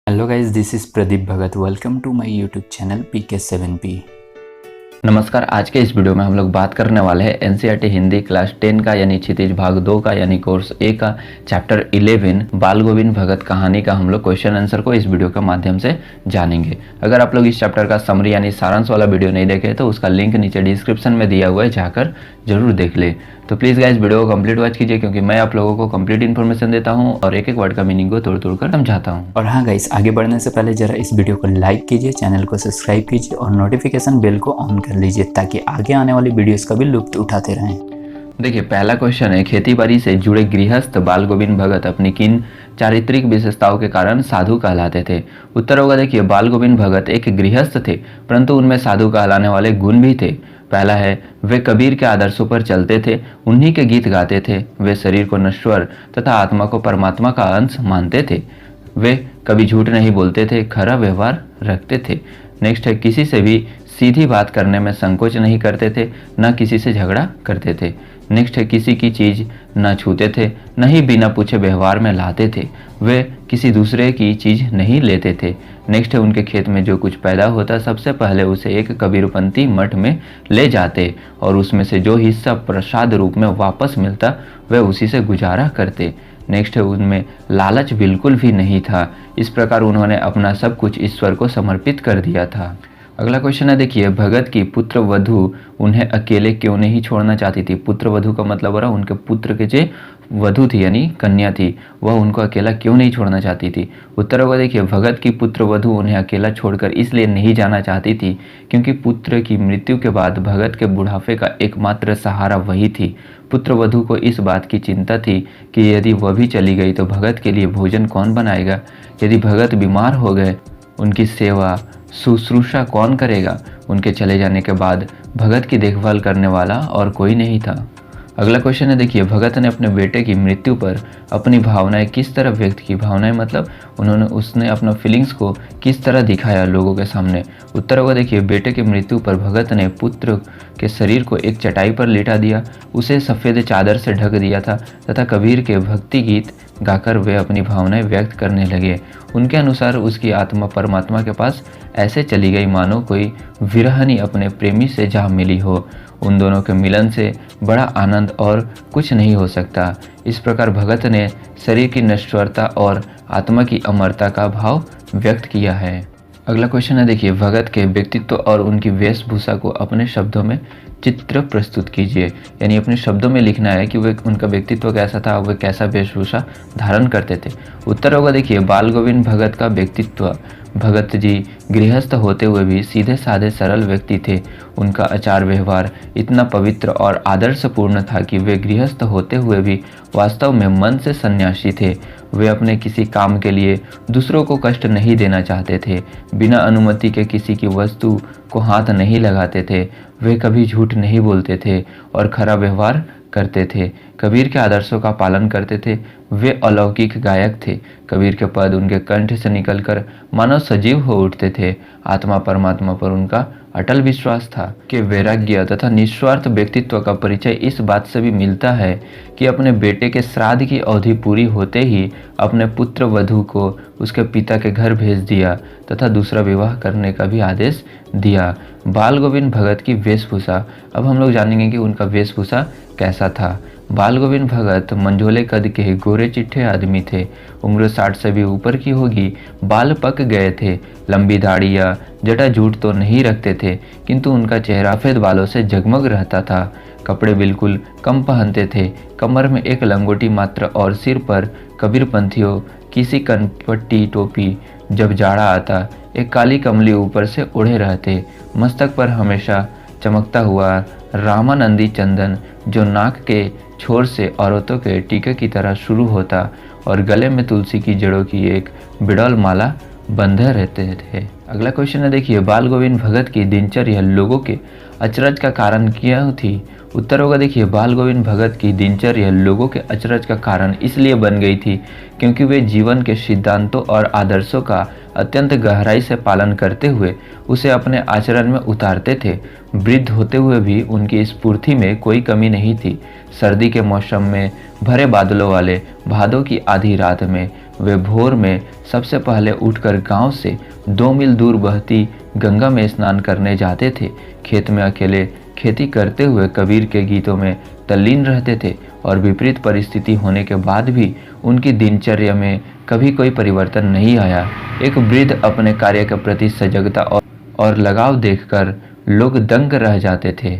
Hello guys, this is Pradeep Bhagat. Welcome to my YouTube channel PK7P। नमस्कार। आज के इस वीडियो में हम लोग बात करने वाले हैं एनसीईआरटी हिंदी क्लास 10 का यानी क्षितिज भाग 2 का यानी कोर्स ए का चैप्टर 11 बाल गोविंद भगत कहानी का हम लोग क्वेश्चन आंसर को इस वीडियो के माध्यम से जानेंगे। अगर आप लोग इस चैप्टर का समरी यानी सारांश वाला वीडियो नहीं देखे तो उसका लिंक नीचे डिस्क्रिप्शन में दिया हुआ है, जाकर जरूर देख ले। तो प्लीज़ गाइस वीडियो को कंप्लीट वॉच कीजिए, क्योंकि मैं आप लोगों को कंप्लीट इन्फॉर्मेशन देता हूँ और एक एक वर्ड का मीनिंग को तोड़ तोड़ कर समझाता हूँ। और हाँ गाइस, आगे बढ़ने से पहले जरा इस वीडियो को लाइक कीजिए, चैनल को सब्सक्राइब कीजिए और नोटिफिकेशन बेल को ऑन कर लीजिए ताकि आगे आने वाली वीडियोस का भी लुत्फ उठाते रहें। देखिए, पहला क्वेश्चन है, खेती बाड़ी से जुड़े गृहस्थ बाल गोविंद भगत अपनी किन चारित्रिक विशेषताओं के कारण साधु कहलाते थे। उत्तर होगा, देखिए, बाल गोविंद भगत एक गृहस्थ थे, परंतु उनमें साधु कहलाने वाले गुण भी थे। पहला है, वे कबीर के आदर्शों पर चलते थे, उन्हीं के गीत गाते थे। वे शरीर को नश्वर तथा आत्मा को परमात्मा का अंश मानते थे। वे कभी झूठ नहीं बोलते थे, खरा व्यवहार रखते थे। नेक्स्ट है, किसी से भी सीधी बात करने में संकोच नहीं करते थे, न किसी से झगड़ा करते थे। नेक्स्ट है, किसी की चीज़ न छूते थे, न ही बिना पूछे व्यवहार में लाते थे। वे किसी दूसरे की चीज़ नहीं लेते थे। नेक्स्ट है, उनके खेत में जो कुछ पैदा होता सबसे पहले उसे एक कबीरपंथी मठ में ले जाते और उसमें से जो हिस्सा प्रसाद रूप में वापस मिलता वे उसी से गुजारा करते। नेक्स्ट है, उनमें लालच बिल्कुल भी नहीं था। इस प्रकार उन्होंने अपना सब कुछ ईश्वर को समर्पित कर दिया था। अगला क्वेश्चन है, देखिए, भगत की पुत्र वधु उन्हें अकेले क्यों नहीं छोड़ना चाहती थी। पुत्र वधु का मतलब हो रहा उनके पुत्र के जो वधु थी यानी कन्या थी, वह उनको अकेला क्यों नहीं छोड़ना चाहती थी। उत्तर होगा, देखिए, भगत की पुत्र वधु उन्हें अकेला छोड़कर इसलिए नहीं जाना चाहती थी क्योंकि पुत्र की मृत्यु के बाद भगत के बुढ़ापे का एकमात्र सहारा वही थी। पुत्र वधु को इस बात की चिंता थी कि यदि वह भी चली गई तो भगत के लिए भोजन कौन बनाएगा। यदि भगत बीमार हो गए, उनकी सेवा शुश्रूषा कौन करेगा। उनके चले जाने के बाद भगत की देखभाल करने वाला और कोई नहीं था। अगला क्वेश्चन है, देखिए, भगत ने अपने बेटे की मृत्यु पर अपनी भावनाएं किस तरह व्यक्त की। भावनाएं मतलब उसने अपना फीलिंग्स को किस तरह दिखाया लोगों के सामने। उत्तर होगा, देखिए, बेटे की मृत्यु पर भगत ने पुत्र के शरीर को एक चटाई पर लिटा दिया, उसे सफ़ेद चादर से ढक दिया था तथा कबीर के भक्ति गीत गाकर वे अपनी भावनाएं व्यक्त करने लगे। उनके अनुसार उसकी आत्मा परमात्मा के पास ऐसे चली गई मानो कोई विरहनी अपने प्रेमी से जा मिली हो। उन दोनों के मिलन से बड़ा आनंद और कुछ नहीं हो सकता। इस प्रकार भगत ने शरीर की नश्वरता और आत्मा की अमरता का भाव व्यक्त किया है। अगला क्वेश्चन है, देखिए, भगत के व्यक्तित्व और उनकी वेशभूषा को अपने शब्दों में चित्र प्रस्तुत कीजिए। यानी अपने शब्दों में लिखना है कि वे उनका व्यक्तित्व कैसा था, वे कैसा वेशभूषा धारण करते थे। उत्तर होगा, देखिए, बाल गोविंद भगत का व्यक्तित्व। भगत जी गृहस्थ होते हुए भी सीधे साधे सरल व्यक्ति थे। उनका आचार व्यवहार इतना पवित्र और आदर्शपूर्ण था कि वे गृहस्थ होते हुए भी वास्तव में मन से सन्यासी थे। वे अपने किसी काम के लिए दूसरों को कष्ट नहीं देना चाहते थे। बिना अनुमति के किसी की वस्तु को हाथ नहीं लगाते थे। वे कभी झूठ नहीं बोलते थे और खरा व्यवहार करते थे। कबीर के आदर्शों का पालन करते थे। वे अलौकिक गायक थे। कबीर के पद उनके कंठ से निकलकर मानव सजीव हो उठते थे। आत्मा परमात्मा पर उनका अटल विश्वास था कि वैराग्य तथा निस्वार्थ व्यक्तित्व का परिचय इस बात से भी मिलता है कि अपने बेटे के श्राद्ध की अवधि पूरी होते ही अपने पुत्र वधु को उसके पिता के घर भेज दिया तथा दूसरा विवाह करने का भी आदेश दिया। बाल गोविंद भगत की वेशभूषा। अब हम लोग जानेंगे कि उनका वेशभूषा कैसा था। बाल गोविंद भगत मंझोले कद के गोरे चिट्ठे आदमी थे। उम्र 60 से भी ऊपर की होगी। बाल पक गए थे। लंबी दाढ़ी या जटा जूट तो नहीं रखते थे, किंतु उनका चेहरा सफेद बालों से जगमग रहता था। कपड़े बिल्कुल कम पहनते थे। कमर में एक लंगोटी मात्र और सिर पर कबीरपंथियों किसी कनपट्टी टोपी। जब जाड़ा आता एक काली कमली ऊपर से ओढ़े रहते। मस्तक पर हमेशा चमकता हुआ रामानंदी चंदन जो नाक के छोर से औरतों के टीके की तरह शुरू होता और गले में तुलसी की जड़ों की एक बिडौल माला बंधे रहते थे। अगला क्वेश्चन है, देखिए, बाल गोविंद भगत की दिनचर्या लोगों के अचरज का कारण क्यों थी। उत्तर होगा, देखिए, बाल गोविंद भगत की दिनचर्या लोगों के अचरज का कारण इसलिए बन गई थी क्योंकि वे जीवन के सिद्धांतों और आदर्शों का अत्यंत गहराई से पालन करते हुए उसे अपने आचरण में उतारते थे। वृद्ध होते हुए भी उनकी स्फूर्ति में कोई कमी नहीं थी। सर्दी के मौसम में भरे बादलों वाले भादों की आधी रात में वे भोर में सबसे पहले उठकर गांव से 2 मील दूर बहती गंगा में स्नान करने जाते थे। खेत में अकेले खेती करते हुए कबीर के गीतों में तल्लीन रहते थे और विपरीत परिस्थिति होने के बाद भी उनकी दिनचर्या में कभी कोई परिवर्तन नहीं आया। एक वृद्ध अपने कार्य के प्रति सजगता और लगाव देखकर लोग दंग रह जाते थे।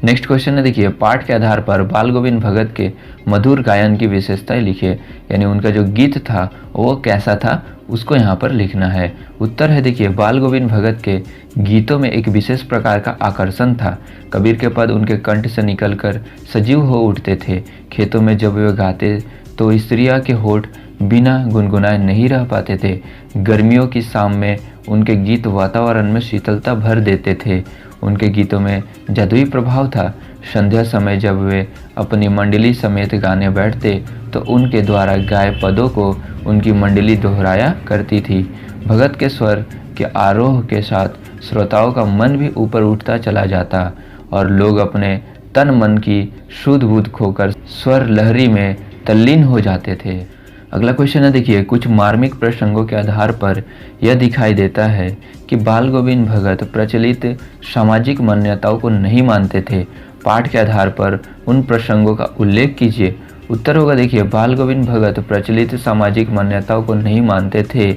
नेक्स्ट क्वेश्चन है, देखिए पाठ के आधार पर बाल गोविंद भगत के मधुर गायन की विशेषताएं लिखिए। यानी उनका जो गीत था वो कैसा था उसको यहाँ पर लिखना है। उत्तर है, देखिए बाल गोविंद भगत के गीतों में एक विशेष प्रकार का आकर्षण था। कबीर के पद उनके कंठ से निकलकर सजीव हो उठते थे। खेतों में जब वे गाते तो स्त्रियाँ के होठ बिना गुनगुनाए नहीं रह पाते थे। गर्मियों की शाम में उनके गीत वातावरण में शीतलता भर देते थे। उनके गीतों में जादुई प्रभाव था। संध्या समय जब वे अपनी मंडली समेत गाने बैठते तो उनके द्वारा गाए पदों को उनकी मंडली दोहराया करती थी। भगत के स्वर के आरोह के साथ श्रोताओं का मन भी ऊपर उठता चला जाता और लोग अपने तन मन की शुद्ध बुद्ध खोकर स्वर लहरी में तल्लीन हो जाते थे। अगला क्वेश्चन है, देखिए कुछ मार्मिक प्रसंगों के आधार पर यह दिखाई देता है कि बाल गोविंद भगत प्रचलित सामाजिक मान्यताओं को नहीं मानते थे। पाठ के आधार पर उन प्रसंगों का उल्लेख कीजिए। उत्तर होगा, देखिए बाल गोविंद भगत प्रचलित सामाजिक मान्यताओं को नहीं मानते थे।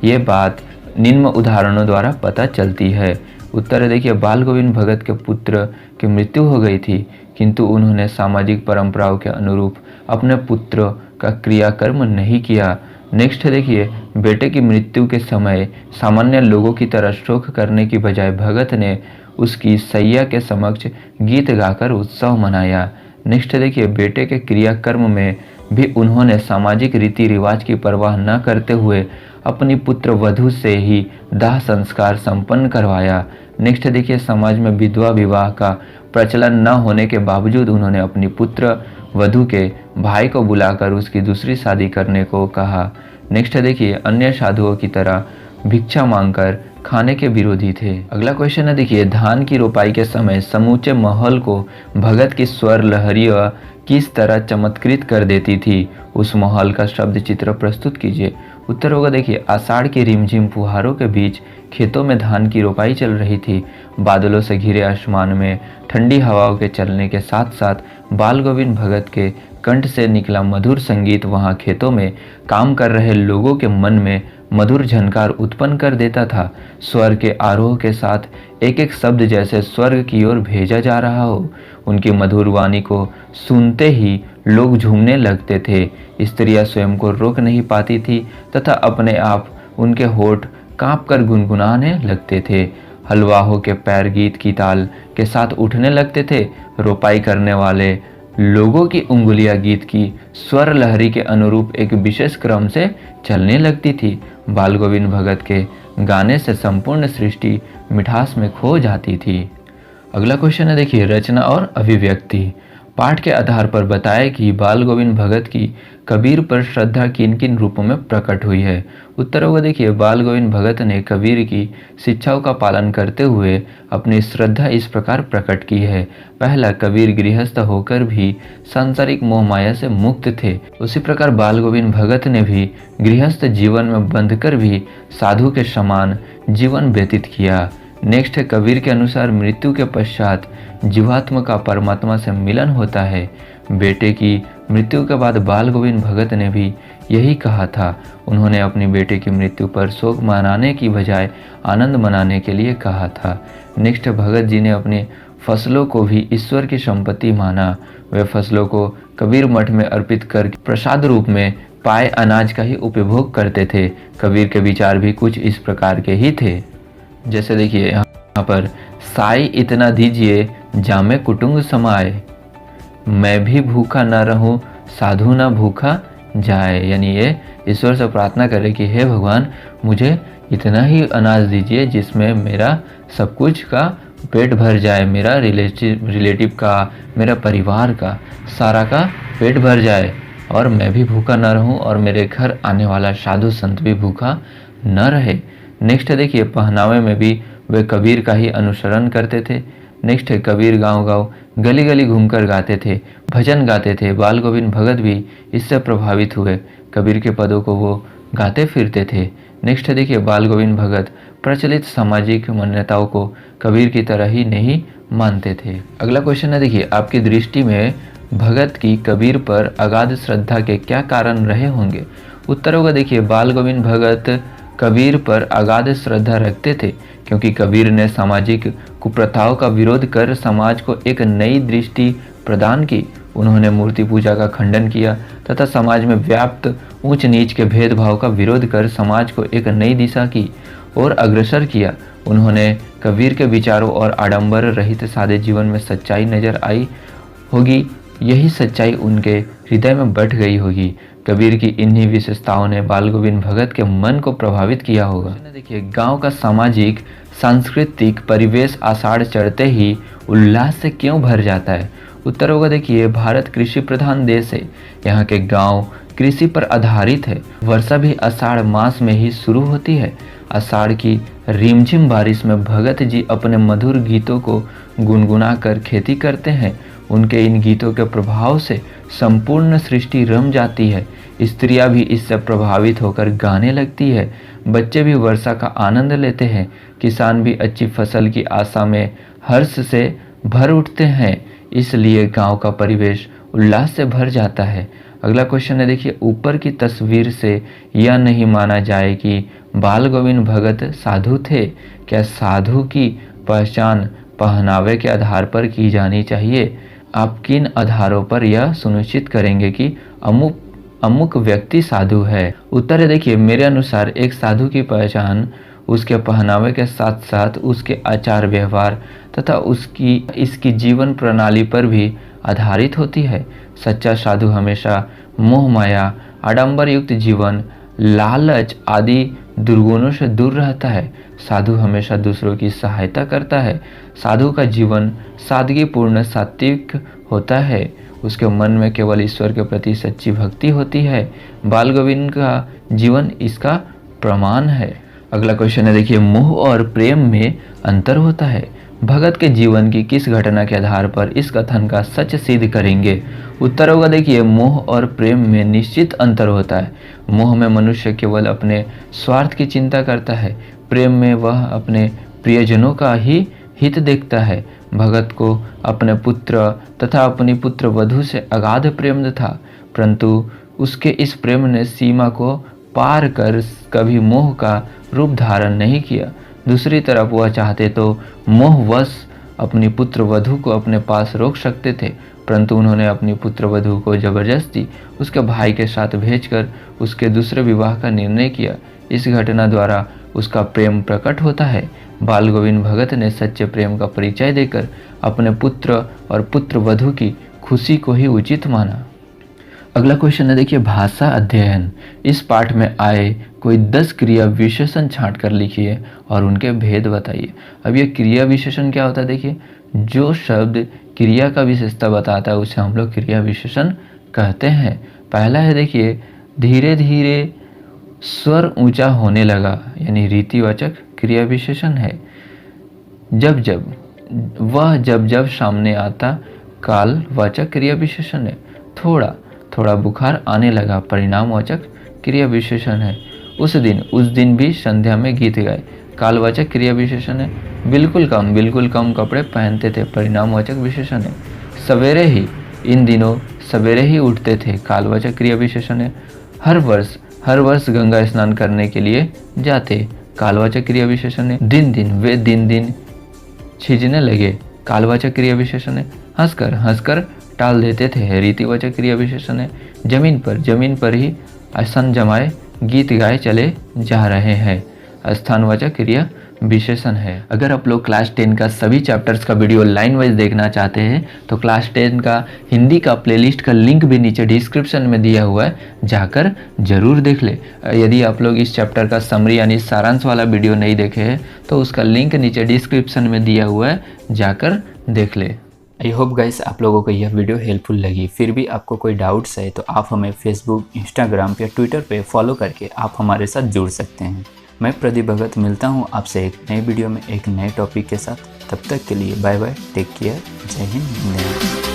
ये बात निम्न उदाहरणों द्वारा पता चलती है। उत्तर है, देखिए बाल गोविंद भगत के पुत्र की मृत्यु हो गई थी, किंतु उन्होंने सामाजिक परंपराओं के अनुरूप अपने पुत्र का क्रियाकर्म नहीं किया। नेक्स्ट है, देखिए बेटे की मृत्यु के समय सामान्य लोगों की तरह शोक करने की बजाय भगत ने उसकी सैया के समक्ष गीत गाकर उत्सव मनाया। नेक्स्ट है, देखिए बेटे के क्रियाकर्म में भी उन्होंने सामाजिक रीति रिवाज की परवाह न करते हुए अपनी पुत्र वधू से ही दाह संस्कार संपन्न करवाया। नेक्स्ट देखिए समाज में विधवा विवाह का प्रचलन न होने के बावजूद उन्होंने अपनी पुत्र वधू के भाई को बुलाकर उसकी दूसरी शादी करने को कहा। नेक्स्ट देखिए अन्य साधुओं की तरह भिक्षा मांगकर खाने के विरोधी थे। अगला क्वेश्चन है, देखिए धान की रोपाई के समय समूचे माहौल को भगत की स्वर लहरियाँ किस तरह चमत्कृत कर देती थी, उस माहौल का शब्द चित्र प्रस्तुत कीजिए। उत्तर होगा, देखिए आषाढ़ की रिमझिम फुहारों के बीच खेतों में धान की रोपाई चल रही थी। बादलों से घिरे आसमान में ठंडी हवाओं के चलने के साथ साथ बाल गोविंद भगत के कंठ से निकला मधुर संगीत वहां खेतों में काम कर रहे लोगों के मन में मधुर झनकार उत्पन्न कर देता था। स्वर के आरोह के साथ एक एक शब्द जैसे स्वर्ग की ओर भेजा जा रहा हो। उनकी मधुर वाणी को सुनते ही लोग झूमने लगते थे। स्त्रियां स्वयं को रोक नहीं पाती थी तथा अपने आप उनके होठ कांपकर गुनगुनाने लगते थे। हलवाहों के पैर गीत की ताल के साथ उठने लगते थे। रोपाई करने वाले लोगों की उंगलियां गीत की स्वर लहरी के अनुरूप एक विशेष क्रम से चलने लगती थी। बाल गोविंद भगत के गाने से संपूर्ण सृष्टि मिठास में खो जाती थी। अगला क्वेश्चन है, देखिए रचना और अभिव्यक्ति। पाठ के आधार पर बताएं कि बाल गोविंद भगत की कबीर पर श्रद्धा किन किन रूपों में प्रकट हुई है। उत्तर होगा, देखिए बाल गोविंद भगत ने कबीर की शिक्षाओं का पालन करते हुए अपनी श्रद्धा इस प्रकार प्रकट की है। पहला, कबीर गृहस्थ होकर भी सांसारिक मोह माया से मुक्त थे। उसी प्रकार बाल गोविंद भगत ने भी गृहस्थ जीवन में बंधकर भी साधु के समान जीवन व्यतीत किया। नेक्स्ट है, कबीर के अनुसार मृत्यु के पश्चात जीवात्मा का परमात्मा से मिलन होता है। बेटे की मृत्यु के बाद बाल गोविंद भगत ने भी यही कहा था। उन्होंने अपनी बेटे की मृत्यु पर शोक मनाने की बजाय आनंद मनाने के लिए कहा था। नेक्स्ट, भगत जी ने अपनी फसलों को भी ईश्वर की संपत्ति माना। वे फसलों को कबीर मठ में अर्पित कर प्रसाद रूप में पाए अनाज का ही उपभोग करते थे। कबीर के विचार भी कुछ इस प्रकार के ही थे। जैसे देखिए यहाँ पर साई इतना दीजिए जामे कुटुंब समाए, मैं भी भूखा न रहूं साधु न भूखा जाए। यानी ये ईश्वर से प्रार्थना करें कि हे भगवान मुझे इतना ही अनाज दीजिए जिसमें मेरा सब कुछ का पेट भर जाए, मेरा रिलेटिव का, मेरा परिवार का, सारा का पेट भर जाए और मैं भी भूखा न रहूं और मेरे घर आने वाला साधु संत भी भूखा न रहे। नेक्स्ट है देखिए पहनावे में भी वे कबीर का ही अनुसरण करते थे। नेक्स्ट है कबीर गांव-गांव गली गली घूमकर गाते थे, भजन गाते थे। बाल गोविंद भगत भी इससे प्रभावित हुए, कबीर के पदों को वो गाते फिरते थे। नेक्स्ट है देखिए बाल गोविंद भगत प्रचलित सामाजिक मान्यताओं को कबीर की तरह ही नहीं मानते थे। अगला क्वेश्चन है देखिए आपकी दृष्टि में भगत की कबीर पर अगाध श्रद्धा के क्या कारण रहे होंगे। उत्तर होगा देखिए बाल गोविंद भगत कबीर पर अगाध श्रद्धा रखते थे क्योंकि कबीर ने सामाजिक कुप्रथाओं का विरोध कर समाज को एक नई दृष्टि प्रदान की। उन्होंने मूर्ति पूजा का खंडन किया तथा समाज में व्याप्त ऊंच नीच के भेदभाव का विरोध कर समाज को एक नई दिशा की ओर अग्रसर किया। उन्होंने कबीर के विचारों और आडंबर रहित सादे जीवन में सच्चाई नजर आई होगी, यही सच्चाई उनके हृदय में बैठ गई होगी। कबीर की इन्हीं विशेषताओं ने बाल गोविंद भगत के मन को प्रभावित किया होगा। देखिए गांव का सामाजिक सांस्कृतिक परिवेश आषाढ़ चढ़ते ही उल्लास से क्यों भर जाता है। उत्तर होगा देखिए भारत कृषि प्रधान देश है, यहाँ के गांव कृषि पर आधारित है। वर्षा भी आषाढ़ मास में ही शुरू होती है। आषाढ़ की रिमझिम बारिश में भगत जी अपने मधुर गीतों को गुनगुना कर खेती करते हैं। उनके इन गीतों के प्रभाव से संपूर्ण सृष्टि रम जाती है। स्त्रियां भी इससे प्रभावित होकर गाने लगती है। बच्चे भी वर्षा का आनंद लेते हैं। किसान भी अच्छी फसल की आशा में हर्ष से भर उठते हैं। इसलिए गांव का परिवेश उल्लास से भर जाता है। अगला क्वेश्चन है देखिए ऊपर की तस्वीर से यह नहीं माना जाए कि बाल गोविंद भगत साधु थे। क्या साधु की पहचान पहनावे के आधार पर की जानी चाहिए? आप किन आधारों पर यह सुनिश्चित करेंगे कि अमुक व्यक्ति साधु है? उत्तर है देखिए मेरे अनुसार एक साधु की पहचान उसके पहनावे के साथ साथ उसके आचार व्यवहार तथा इसकी जीवन प्रणाली पर भी आधारित होती है। सच्चा साधु हमेशा मोह माया, आडंबर युक्त जीवन, लालच आदि दुर्गुणों से दूर रहता है। साधु हमेशा दूसरों की सहायता करता है। साधु का जीवन सादगीपूर्ण सात्विक होता है। उसके मन में केवल ईश्वर के प्रति सच्ची भक्ति होती है। बाल गोविंद का जीवन इसका प्रमाण है। अगला क्वेश्चन है देखिए मोह और प्रेम में अंतर होता है। भगत के जीवन की किस घटना के आधार पर इस कथन का सच सिद्ध करेंगे? उत्तर होगा देखिए मोह और प्रेम में निश्चित अंतर होता है। मोह में मनुष्य केवल अपने स्वार्थ की चिंता करता है। प्रेम में वह अपने प्रियजनों का ही हित देखता है। भगत को अपने पुत्र तथा अपनी पुत्र वधू से अगाध प्रेम था, परंतु उसके इस प्रेम ने सीमा को पार कर कभी मोह का रूप धारण नहीं किया। दूसरी तरफ वह चाहते तो मोहवश अपनी पुत्र वधू को अपने पास रोक सकते थे, परंतु उन्होंने अपनी पुत्र वधू को जबरदस्ती उसके भाई के साथ भेजकर उसके दूसरे विवाह का निर्णय किया। इस घटना द्वारा उसका प्रेम प्रकट होता है। बाल गोविंद भगत ने सच्चे प्रेम का परिचय देकर अपने पुत्र और पुत्र वधू की खुशी को ही उचित माना। अगला क्वेश्चन है देखिए भाषा अध्ययन। इस पाठ में आए कोई 10 क्रिया विशेषण छांट कर लिखिए और उनके भेद बताइए। अब ये क्रिया विशेषण क्या होता है देखिए, जो शब्द क्रिया का विशेषता बताता है उसे हम लोग क्रिया विशेषण कहते हैं। पहला है देखिए धीरे धीरे स्वर ऊंचा होने लगा, यानी रीतिवाचक क्रिया विशेषण है। जब जब सामने आता कालवाचक क्रिया विशेषण है। थोड़ा बुखार आने लगा परिणामवाचक क्रिया विशेषण है। उस दिन भी संध्या में गीत गाए कालवाचक क्रिया विशेषण है। बिल्कुल कम कपड़े पहनते थे परिणामवाचक विशेषण है। इन दिनों सवेरे ही उठते थे कालवाचक क्रिया विशेषण है। हर वर्ष गंगा स्नान करने के लिए जाते कालवाचक क्रिया विशेषण है। दिन छींचने लगे कालवाचक क्रिया विशेषण है। हंसकर टाल देते थे रीतिवाचक क्रिया विशेषण है। जमीन पर ही आसन जमाए गीत गाए चले जा रहे हैं स्थानवाचक क्रिया विशेषण है। अगर आप लोग क्लास 10 का सभी चैप्टर्स का वीडियो लाइन वाइज देखना चाहते हैं तो क्लास 10 का हिंदी का प्लेलिस्ट का लिंक भी नीचे डिस्क्रिप्शन में दिया हुआ है, जाकर जरूर देख ले। यदि आप लोग इस चैप्टर का समरी यानी सारांश वाला वीडियो नहीं देखे हैं तो उसका लिंक नीचे डिस्क्रिप्शन में दिया हुआ है, जाकर देख ले। आई होप गाइस आप लोगों को यह वीडियो हेल्पफुल लगी। फिर भी आपको कोई डाउट्स है तो आप हमें फेसबुक, इंस्टाग्राम या ट्विटर पे फॉलो करके आप हमारे साथ जुड़ सकते हैं। मैं प्रदीप भगत मिलता हूँ आपसे एक नए वीडियो में एक नए टॉपिक के साथ। तब तक के लिए बाय बाय, टेक केयर, जय हिंद, वंदे मातरम।